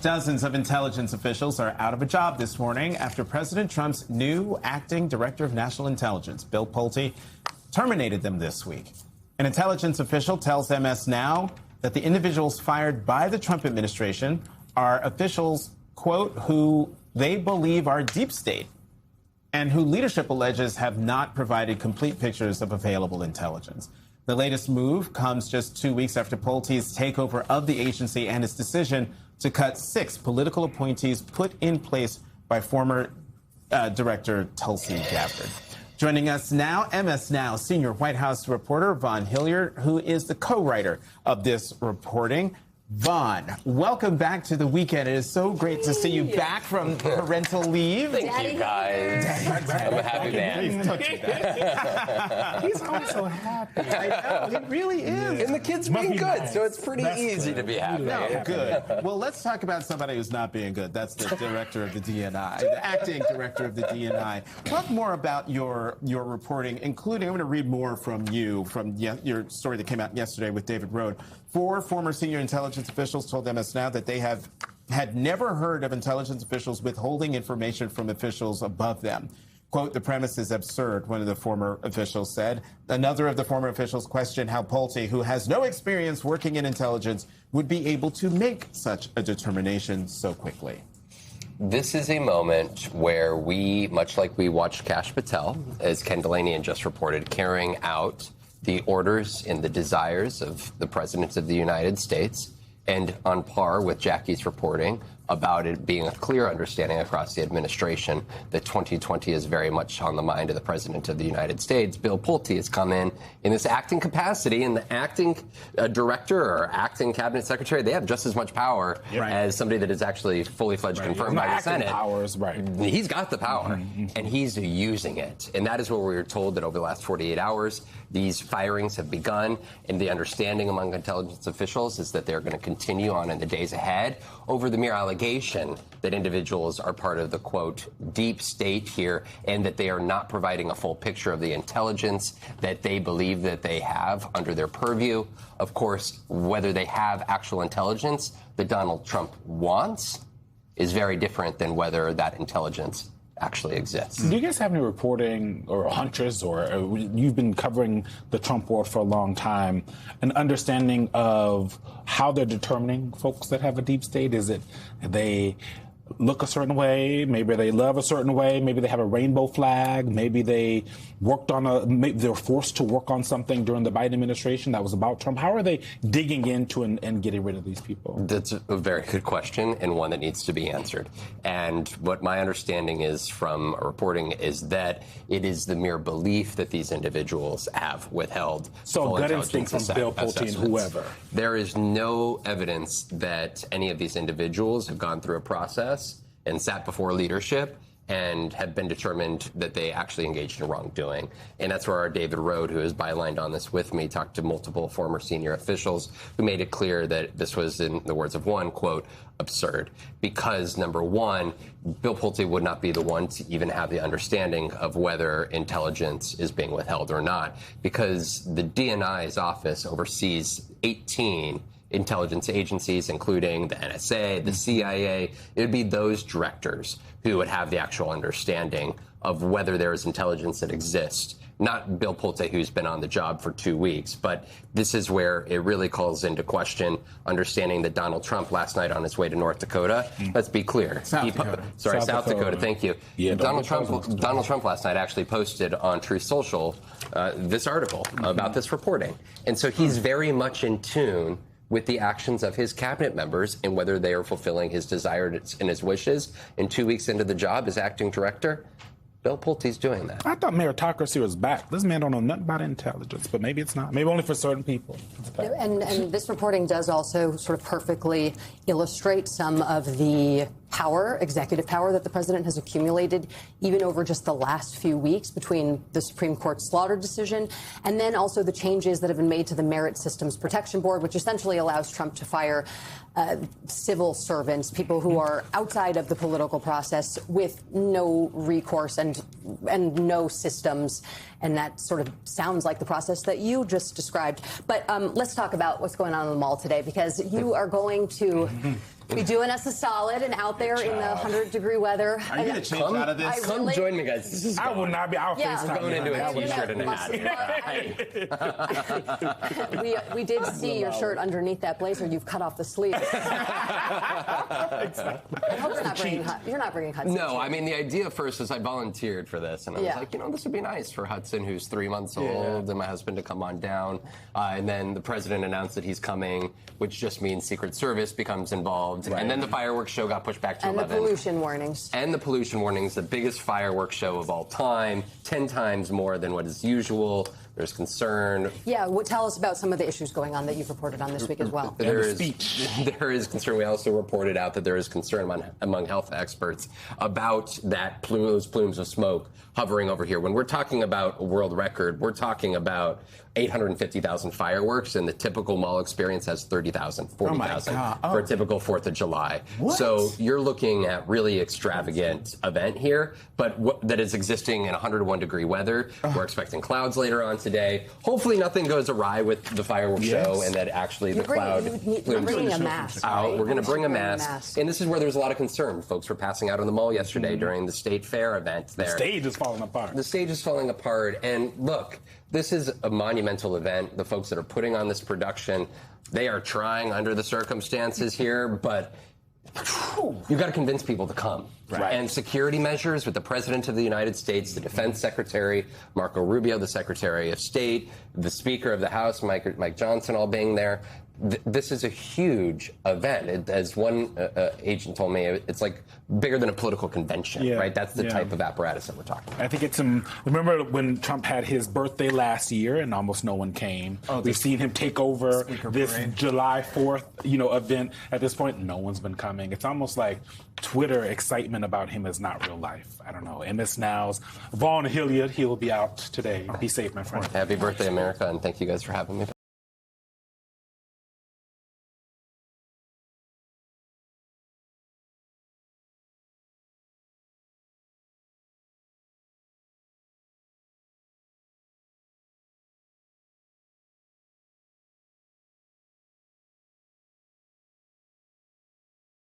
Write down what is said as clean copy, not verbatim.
Dozens of intelligence officials are out of a job this morning after President Trump's new acting director of national intelligence, Bill Pulte, terminated them this week. An intelligence official tells MS Now that the individuals fired by the Trump administration are officials, quote, who they believe are deep state and who leadership alleges have not provided complete pictures of available intelligence. The latest move comes just 2 weeks after Pulte's takeover of the agency and his decision to cut 6 political appointees put in place by former Director Tulsi Gabbard. Joining us now, MS Now senior White House reporter Vaughn Hilliard, who is the co-writer of this reporting. Vaughn, welcome back to the weekend. It is so great to see you back from parental leave. Thank you, guys. I'm a happy man. Please touch that. He's always so happy. I know, it really is. And the kids being good, so it's pretty easy to be happy. No, good. Well, let's talk about somebody who's not being good. That's the director of the DNI, the acting director of the DNI. Talk more about your reporting, including, I'm going to read more from you, from your story that came out yesterday with David Rohde. 4 former senior intelligence officials told MS Now that they had never heard of intelligence officials withholding information from officials above them. Quote, the premise is absurd, one of the former officials said. Another of the former officials questioned how Pulte, who has no experience working in intelligence, would be able to make such a determination so quickly. This is a moment where we, much like we watched Kash Patel, as Ken Delanian just reported, carrying out the orders and the desires of the President of the United States, and on par with Jackie's reporting about it being a clear understanding across the administration that 2020 is very much on the mind of the President of the United States. Bill Pulte has come in this acting capacity, and the acting director or acting cabinet secretary, they have just as much power as somebody that is actually fully fledged confirmed by the Senate. Powers, He's got the power, and he's using it. And that is what we were told, that over the last 48 hours, these firings have begun, and the understanding among intelligence officials is that they're going to continue on in the days ahead over the mere allegation that individuals are part of the, quote, deep state here, and that they are not providing a full picture of the intelligence that they believe that they have under their purview. Of course, whether they have actual intelligence that Donald Trump wants is very different than whether that intelligence actually exists. Do you guys have any reporting or hunches, or you've been covering the Trump world for a long time, an understanding of how they're determining folks that have a deep state? Is it they look a certain way, maybe they love a certain way, maybe they have a rainbow flag, maybe they worked on maybe they're forced to work on something during the Biden administration that was about Trump? How are they digging into and getting rid of these people? That's a very good question, and one that needs to be answered. And what my understanding is from reporting is that it is the mere belief that these individuals have withheld. So gut instinct from Bill Pulte and whoever. There is no evidence that any of these individuals have gone through a process and sat before leadership and have been determined that they actually engaged in wrongdoing. And that's where our David Rohde, who is bylined on this with me, talked to multiple former senior officials who made it clear that this was, in the words of one, quote, absurd. Because, number one, Bill Pulte would not be the one to even have the understanding of whether intelligence is being withheld or not, because the DNI's office oversees 18 intelligence agencies, including the NSA, the CIA. It would be those directors who would have the actual understanding of whether there is intelligence that exists. Not Bill Pulte, who's been on the job for 2 weeks. But this is where it really calls into question understanding that Donald Trump last night on his way to North Dakota, let's be clear. South Dakota, thank you. Yeah, Donald Trump last night actually posted on Truth Social this article about this reporting. And so he's very much in tune with the actions of his cabinet members and whether they are fulfilling his desires and his wishes. And 2 weeks into the job as acting director, Bill Pulte's doing that. I thought meritocracy was back. This man don't know nothing about intelligence, but maybe it's not. Maybe only for certain people. And this reporting does also sort of perfectly illustrate some of the power, executive power, that the president has accumulated even over just the last few weeks between the Supreme Court slaughter decision and then also the changes that have been made to the Merit Systems Protection Board, which essentially allows Trump to fire civil servants, people who are outside of the political process with no recourse and no systems. And that sort of sounds like the process that you just described. But let's talk about what's going on in the mall today, because you are going to be doing us a solid and out there in the 100-degree weather. Are you going to change out of this? Come join me, guys. This is I will not be out FaceTime. going into a You know, t-shirt and a hat. we did see your shirt underneath that blazer. You've cut off the sleeves. I hope you're not bringing Hudson. No, I mean, the idea first is I volunteered for this, and I was Yeah. like, this would be nice for Hudson, who's 3 months old, and my husband to come on down. And then the president announced that he's coming, which just means Secret Service becomes involved. Right. And then the fireworks show got pushed back to And 11. the pollution warnings. And the pollution warnings, the biggest fireworks show of all time, 10 times more than what is usual. There's concern. Yeah, tell us about some of the issues going on that you've reported on this week as well. There the is speech. There is concern. We also reported out that there is concern among health experts about those plumes of smoke hovering over here. When we're talking about a world record, we're talking about 850,000 fireworks, and the typical mall experience has 30,000, 40,000 for a typical 4th of July. What? So you're looking at really extravagant event here, but that is existing in 101-degree weather. We're expecting clouds later on today. Hopefully nothing goes awry with the fireworks show, and that actually the cloud You're bringing a mask. out. Right? We're going to bring a Bring mask. And this is where there's a lot of concern. Folks were passing out on the mall yesterday during the State Fair event there. The stage is falling apart. The stage is falling apart. And look, this is a monumental event. The folks that are putting on this production, they are trying under the circumstances here, but you've got to convince people to come. Right. And security measures with the President of the United States, the Defense Secretary, Marco Rubio, the Secretary of State, the Speaker of the House, Mike Johnson, all being there. This is a huge event. As one agent told me, it's like bigger than a political convention, right? That's the type of apparatus that we're talking about. I think it's remember when Trump had his birthday last year and almost no one came. We've seen him take over this parade. July 4th, event. At this point, no one's been coming. It's almost like Twitter excitement about him is not real life. I don't know. MS Now's Vaughn Hilliard, he'll be out today. Be safe, my friend. Happy birthday, America, and thank you guys for having me.